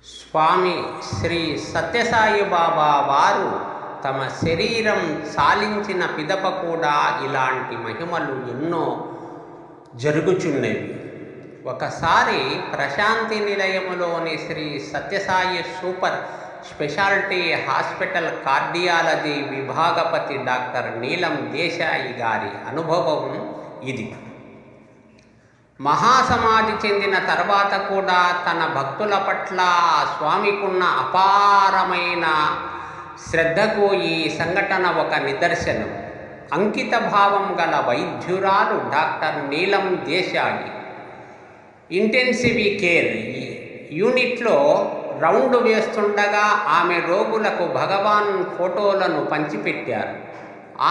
స్వామి శ్రీ సత్యసాయి బాబా వారు తమ శరీరం సాలించిన పిదప కూడా ఇలాంటి మహిమలు ఎన్నో జరుగుచున్నవి. ఒకసారి ప్రశాంతి నిలయములోని Sri Sathya Sai super speciality hospital cardiology విభాగపతి డాక్టర్ నీలం దేశాయి గారి అనుభవం ఇది. మహాసమాధి చెందిన తర్వాత కూడా తన భక్తుల పట్ల స్వామికున్న అపారమైన శ్రద్ధకు ఈ సంఘటన ఒక నిదర్శనం. అంకిత భావం గల వైద్యురాలు doctor Neelam Desai intensive care యూనిట్లో రౌండ్ వేస్తుండగా ఆమె రోగులకు భగవాన్ ఫోటోలను పంచిపెట్టారు.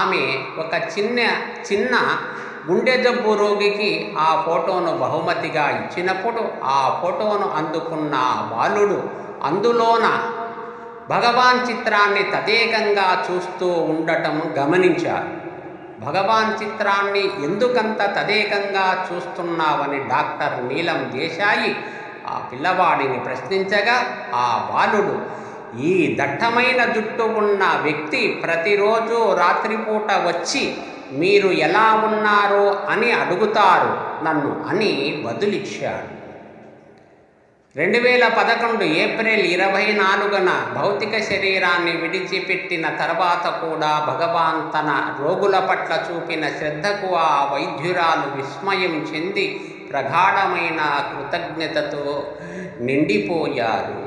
ఆమె ఒక చిన్న గుండె జబ్బు రోగికి ఆ ఫోటోను బహుమతిగా ఇచ్చినప్పుడు ఆ ఫోటోను అందుకున్న బాలుడు అందులోన భగవాన్ చిత్రాన్ని తదేకంగా చూస్తూ ఉండటం గమనించారు. భగవాన్ చిత్రాన్ని ఎందుకంత తదేకంగా చూస్తున్నావని డాక్టర్ నీలం దేశాయి ఆ పిల్లవాడిని ప్రశ్నించగా ఆ బాలుడు, ఈ దట్టమైన జుట్టు ఉన్న వ్యక్తి ప్రతిరోజు రాత్రిపూట వచ్చి మీరు ఎలా ఉన్నారు అని అడుగుతారు నన్ను అని బదులిచ్చాడు. 2011 ఏప్రిల్ 24న భౌతిక శరీరాన్ని విడిచిపెట్టిన తర్వాత కూడా భగవాన్ తన రోగుల పట్ల చూపిన శ్రద్ధకు ఆ వైద్యురాలు విస్మయం చెంది ప్రగాఢమైన కృతజ్ఞతతో నిండిపోయారు.